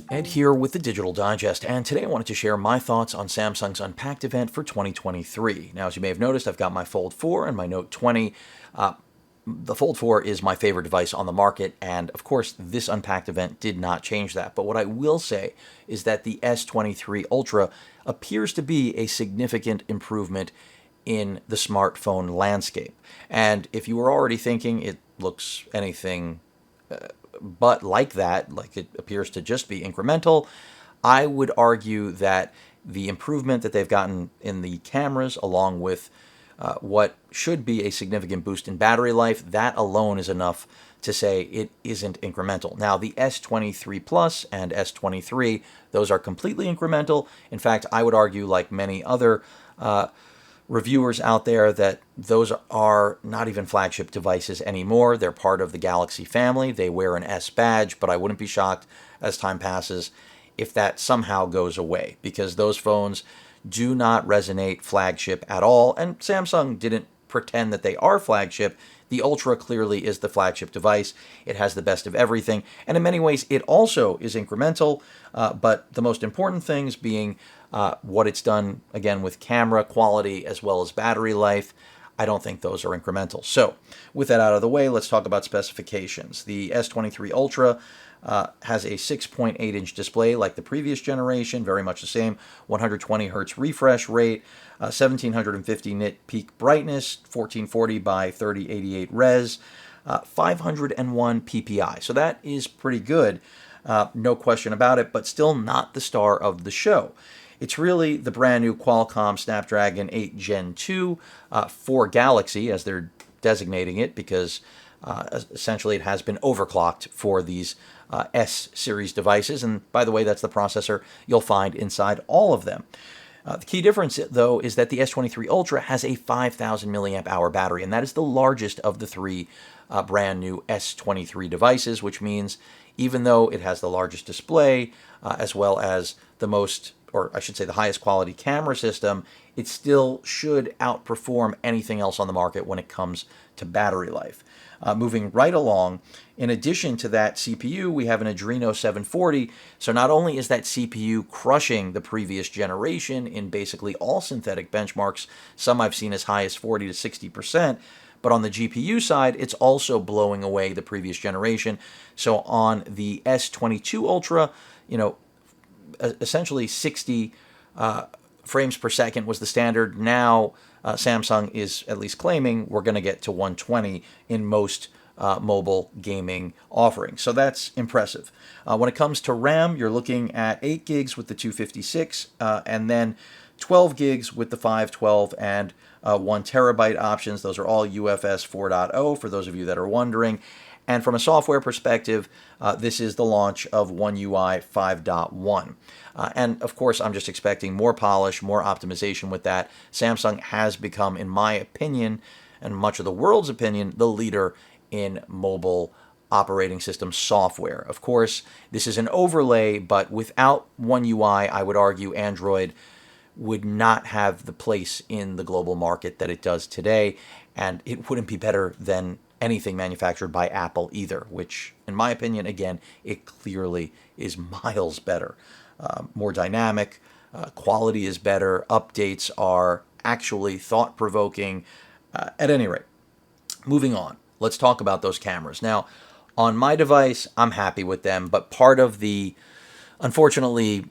Ed here with the Digital Digest, and today I wanted to share my thoughts on Samsung's Unpacked event for 2023. Now, as you may have noticed, I've got my Fold 4 and my Note 20. The Fold 4 is my favorite device on the market, and of course, this Unpacked event did not change that. But what I will say is that the S23 Ultra appears to be a significant improvement in the smartphone landscape. And if you were already thinking it looks anything but like that, like it appears to just be incremental, I would argue that the improvement that they've gotten in the cameras, along with what should be a significant boost in battery life, that alone is enough to say it isn't incremental. Now, the S23 Plus and S23, those are completely incremental. In fact, I would argue, like many other reviewers out there, that those are not even flagship devices anymore. They're part of the Galaxy family. They wear an S badge, but I wouldn't be shocked as time passes if that somehow goes away, because those phones do not resonate flagship at all, and Samsung didn't pretend that they are flagship. The Ultra clearly is the flagship device. It has the best of everything, and in many ways it also is incremental, but the most important things being what it's done, again, with camera quality as well as battery life. I don't think those are incremental. So with that out of the way, let's talk about specifications. The S23 Ultra has a 6.8-inch display like the previous generation, very much the same, 120 hertz refresh rate, 1750 nit peak brightness, 1440 by 3088 res, 501 ppi. So that is pretty good, no question about it, but still not the star of the show. It's really the brand new Qualcomm Snapdragon 8 Gen 2 for Galaxy, as they're designating it, because essentially it has been overclocked for these S series devices. And by the way, that's the processor you'll find inside all of them. The key difference, though, is that the S23 Ultra has a 5,000 milliamp hour battery, and that is the largest of the three brand new S23 devices, which means even though it has the largest display, as well as the most, or I should say the highest quality camera system, it still should outperform anything else on the market when it comes to battery life. Moving right along, in addition to that CPU, we have an Adreno 740. So not only is that CPU crushing the previous generation in basically all synthetic benchmarks, some I've seen as high as 40 to 60%, but on the GPU side, it's also blowing away the previous generation. So on the S22 Ultra, essentially 60 frames per second was the standard. Now Samsung is at least claiming we're going to get to 120 in most mobile gaming offerings. So that's impressive. When it comes to RAM, you're looking at 8 gigs with the 256 and then 12 gigs with the 512 and 1 terabyte options. Those are all UFS 4.0 for those of you that are wondering. And from a software perspective, this is the launch of One UI 5.1. And of course, I'm just expecting more polish, more optimization with that. Samsung has become, in my opinion, and much of the world's opinion, the leader in mobile operating system software. Of course, this is an overlay, but without One UI, I would argue Android would not have the place in the global market that it does today, and it wouldn't be better than anything manufactured by Apple either, which, in my opinion, again, it clearly is miles better. More dynamic, quality is better, updates are actually thought-provoking. At any rate, moving on, let's talk about those cameras. Now, on my device, I'm happy with them, but part of unfortunately,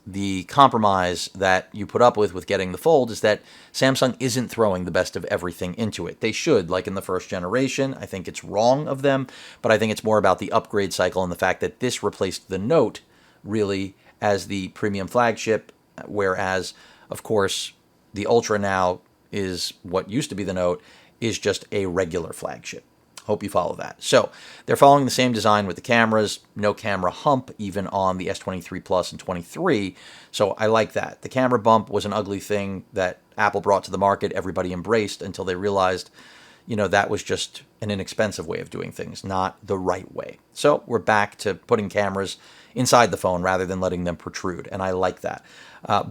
the compromise that you put up with getting the Fold is that Samsung isn't throwing the best of everything into it. They should, like in the first generation. I think it's wrong of them, but I think it's more about the upgrade cycle and the fact that this replaced the Note really as the premium flagship, whereas, of course, the Ultra now is what used to be the Note, is just a regular flagship. Hope you follow that. So they're following the same design with the cameras, no camera hump even on the S23 Plus and 23. So I like that. The camera bump was an ugly thing that Apple brought to the market. Everybody embraced until they realized, that was just an inexpensive way of doing things, not the right way. So we're back to putting cameras inside the phone rather than letting them protrude, and I like that.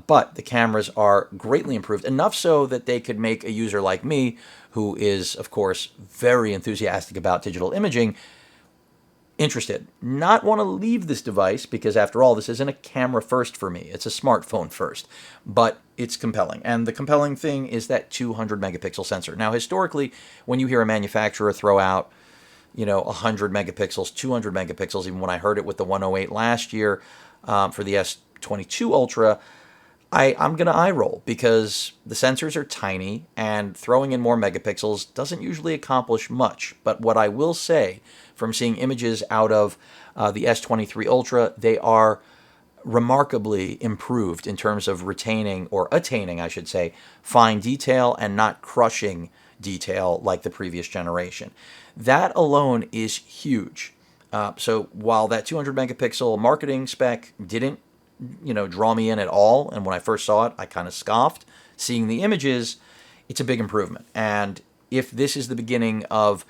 But the cameras are greatly improved, enough so that they could make a user like me, who is, of course, very enthusiastic about digital imaging, interested. Not want to leave this device because, after all, this isn't a camera first for me. It's a smartphone first, but it's compelling. And the compelling thing is that 200 megapixel sensor. Now, historically, when you hear a manufacturer throw out, 100 megapixels, 200 megapixels, even when I heard it with the 108 last year for the S22 Ultra, I'm going to eye roll because the sensors are tiny and throwing in more megapixels doesn't usually accomplish much. But what I will say, from seeing images out of the S23 Ultra, they are remarkably improved in terms of retaining, or attaining, I should say, fine detail and not crushing detail like the previous generation. That alone is huge. So while that 200 megapixel marketing spec didn't draw me in at all, and when I first saw it, I kind of scoffed, seeing the images, it's a big improvement. And if this is the beginning of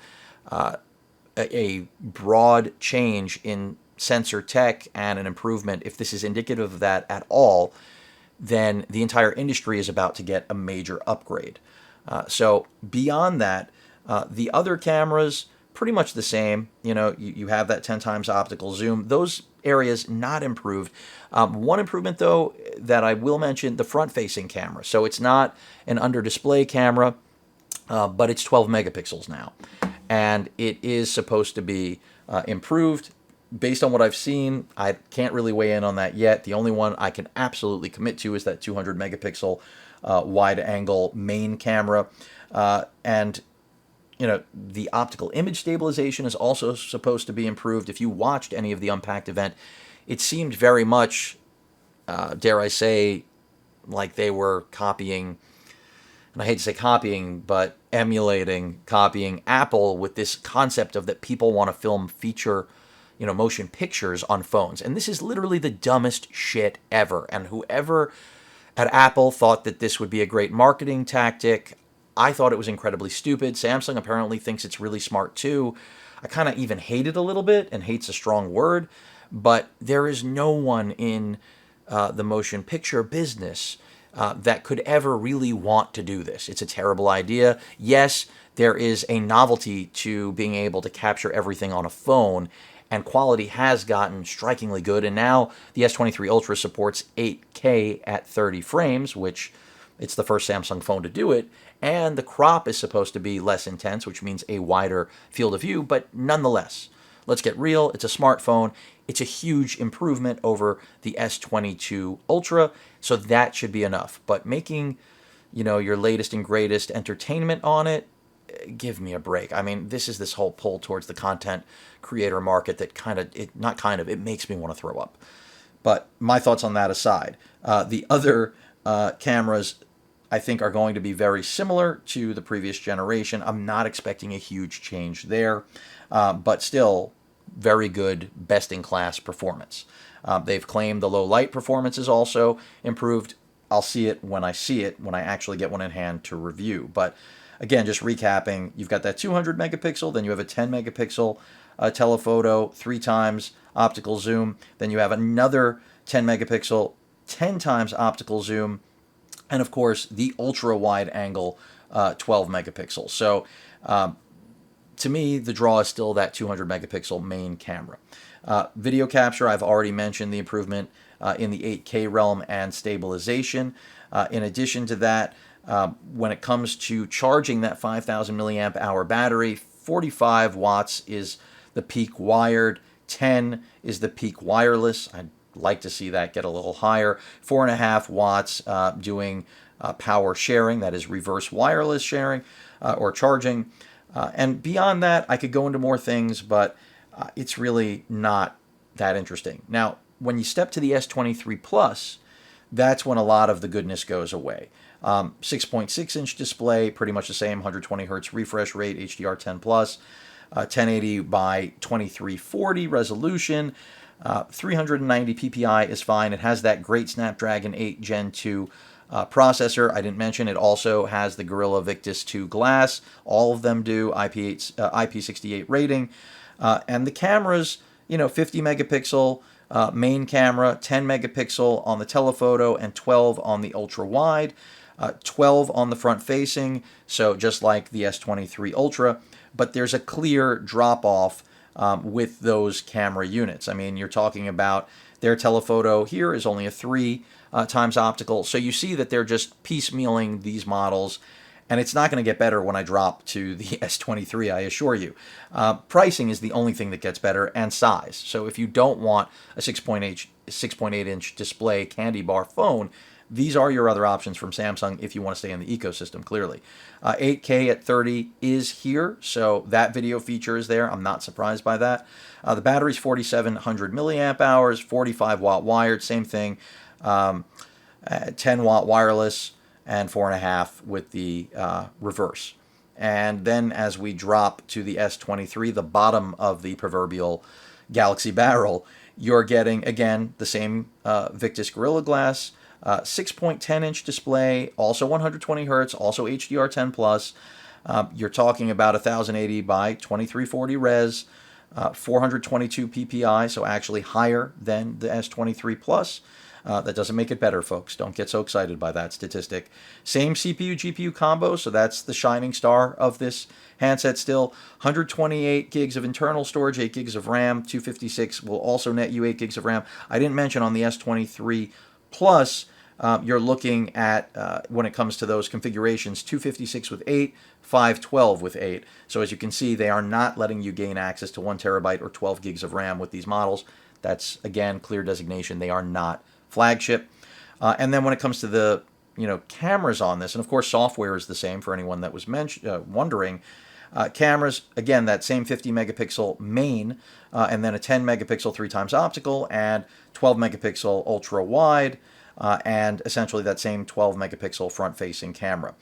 a broad change in sensor tech and an improvement, if this is indicative of that at all, then the entire industry is about to get a major upgrade. So beyond that, the other cameras, pretty much the same. You have that 10 times optical zoom. Those areas not improved. One improvement, though, that I will mention, the front-facing camera. So it's not an under-display camera, but it's 12 megapixels now. And it is supposed to be improved. Based on what I've seen, I can't really weigh in on that yet. The only one I can absolutely commit to is that 200 megapixel wide-angle main camera. And the optical image stabilization is also supposed to be improved. If you watched any of the Unpacked event, it seemed very much, dare I say, like they were copying, and I hate to say copying, but emulating, copying Apple with this concept of that people want to film feature, motion pictures on phones. And this is literally the dumbest shit ever. And whoever at Apple thought that this would be a great marketing tactic, I thought it was incredibly stupid. Samsung apparently thinks it's really smart too. I kind of even hate it a little bit, and hate's a strong word, but there is no one in the motion picture business that could ever really want to do this. It's a terrible idea. Yes, there is a novelty to being able to capture everything on a phone, and quality has gotten strikingly good, and now the S23 Ultra supports 8K at 30 frames, which it's the first Samsung phone to do it, and the crop is supposed to be less intense, which means a wider field of view, but nonetheless, let's get real, it's a smartphone, it's a huge improvement over the S22 Ultra, so that should be enough. But making, your latest and greatest entertainment on it, give me a break. I mean, this whole pull towards the content creator market that it makes me want to throw up. But my thoughts on that aside, the other cameras I think are going to be very similar to the previous generation. I'm not expecting a huge change there, but still very good, best-in-class performance. They've claimed the low light performance is also improved. I'll see it, when I actually get one in hand to review. But again, just recapping, you've got that 200 megapixel, then you have a 10 megapixel telephoto, 3 times optical zoom, then you have another 10 megapixel, 10 times optical zoom, and of course the ultra wide angle 12 megapixels. So to me, the draw is still that 200 megapixel main camera. Video capture, I've already mentioned the improvement in the 8K realm and stabilization. In addition to that, when it comes to charging that 5,000 milliamp hour battery, 45 watts is the peak wired, 10 is the peak wireless. I'd like to see that get a little higher. 4.5 watts doing power sharing, that is reverse wireless sharing or charging. And beyond that, I could go into more things, but it's really not that interesting. Now, when you step to the S23 Plus, that's when a lot of the goodness goes away. 6.6-inch display, pretty much the same, 120 hertz refresh rate, HDR10 Plus, 1080 by 2340 resolution, 390 ppi is fine. It has that great Snapdragon 8 Gen 2 processor. I didn't mention it also has the Gorilla Victus 2 glass. All of them do IP68 rating. And the cameras, 50 megapixel main camera, 10 megapixel on the telephoto, and 12 on the ultra wide. 12 on the front facing, so just like the S23 Ultra, but there's a clear drop off with those camera units. I mean, you're talking about their telephoto here is only a 3 times optical, so you see that they're just piecemealing these models, and it's not going to get better when I drop to the S23, I assure you. Pricing is the only thing that gets better, and size. So if you don't want a 6.8-inch display candy bar phone, these are your other options from Samsung if you want to stay in the ecosystem, clearly. 8K at 30 is here, so that video feature is there. I'm not surprised by that. The battery's 4,700 milliamp hours, 45 watt wired, same thing. 10 watt wireless, and 4.5 with the reverse. And then as we drop to the S23, the bottom of the proverbial Galaxy barrel, you're getting, again, the same Victus Gorilla Glass, 6.10-inch display, also 120 hertz, also HDR10 plus. You're talking about 1080 by 2340 res, 422 ppi, so actually higher than the S23 Plus. That doesn't make it better, folks. Don't get so excited by that statistic. Same CPU-GPU combo, so that's the shining star of this handset still. 128 gigs of internal storage, 8 gigs of RAM, 256 will also net you 8 gigs of RAM. I didn't mention on the S23 Plus, you're looking at, when it comes to those configurations, 256 with 8, 512 with 8. So as you can see, they are not letting you gain access to 1 terabyte or 12 gigs of RAM with these models. That's, again, clear designation. They are not flagship. And then when it comes to the cameras on this, and of course software is the same for anyone that was wondering, cameras, again, that same 50 megapixel main, and then a 10 megapixel 3 times optical, and 12 megapixel ultra wide, and essentially that same 12 megapixel front facing camera.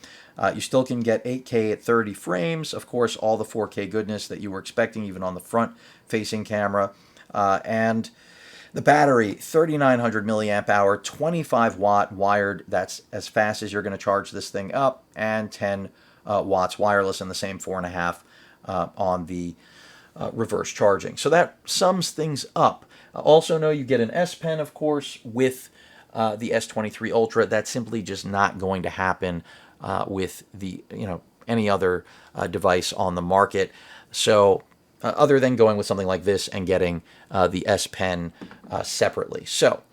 You still can get 8K at 30 frames, of course, all the 4K goodness that you were expecting even on the front facing camera, and the battery, 3,900 milliamp hour, 25 watt wired. That's as fast as you're going to charge this thing up, and 10 watts wireless, and the same 4.5 on the reverse charging. So that sums things up. Also know you get an S Pen, of course, with the S23 Ultra. That's simply just not going to happen with the any other device on the market. So other than going with something like this and getting the S Pen separately. So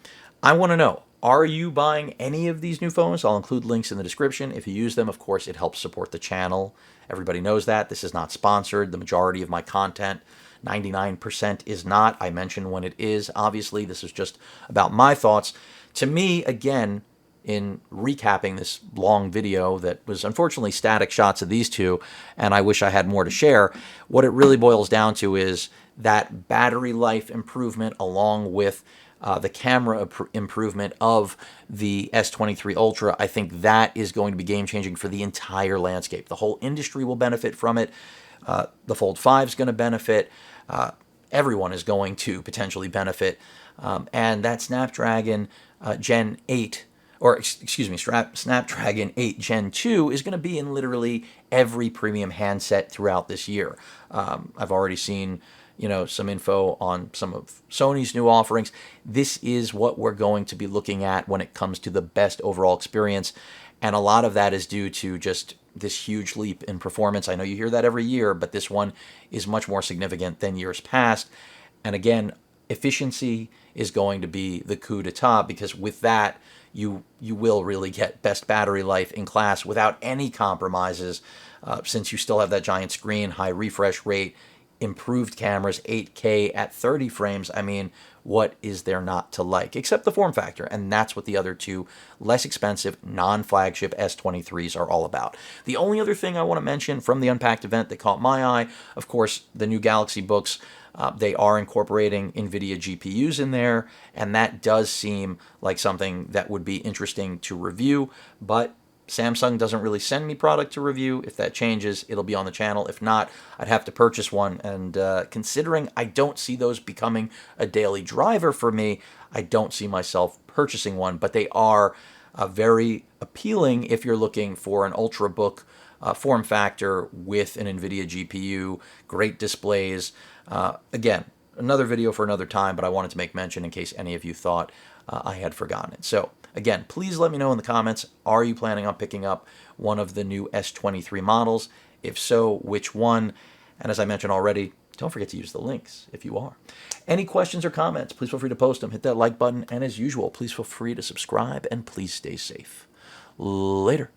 I want to know, are you buying any of these new phones? I'll include links in the description. If you use them, of course, it helps support the channel. Everybody knows that. This is not sponsored. The majority of my content, 99%, is not. I mention when it is. Obviously, this is just about my thoughts. To me, again, in recapping this long video that was unfortunately static shots of these two, and I wish I had more to share, what it really boils down to is that battery life improvement along with the camera improvement of the S23 Ultra. I think that is going to be game-changing for the entire landscape. The whole industry will benefit from it. The Fold 5 is going to benefit. Everyone is going to potentially benefit. And that Snapdragon Gen 8, or excuse me, Snapdragon 8 Gen 2 is going to be in literally every premium handset throughout this year. I've already seen some info on some of Sony's new offerings. This is what we're going to be looking at when it comes to the best overall experience. And a lot of that is due to just this huge leap in performance. I know you hear that every year, but this one is much more significant than years past. And again, efficiency is going to be the coup d'etat, because with that, you will really get best battery life in class without any compromises, since you still have that giant screen, high refresh rate, improved cameras, 8K at 30 frames. I mean, what is there not to like? Except the form factor, and that's what the other two less expensive, non-flagship S23s are all about. The only other thing I want to mention from the Unpacked event that caught my eye, of course, the new Galaxy books. They are incorporating NVIDIA GPUs in there, and that does seem like something that would be interesting to review, but Samsung doesn't really send me product to review. If that changes, it'll be on the channel. If not, I'd have to purchase one, and considering I don't see those becoming a daily driver for me, I don't see myself purchasing one, but they are Very appealing if you're looking for an ultrabook form factor with an NVIDIA GPU, great displays. Again, another video for another time, but I wanted to make mention in case any of you thought I had forgotten it. So again, please let me know in the comments, are you planning on picking up one of the new S23 models? If so, which one? And as I mentioned already, don't forget to use the links if you are. Any questions or comments, please feel free to post them. Hit that like button. And as usual, please feel free to subscribe and please stay safe. Later.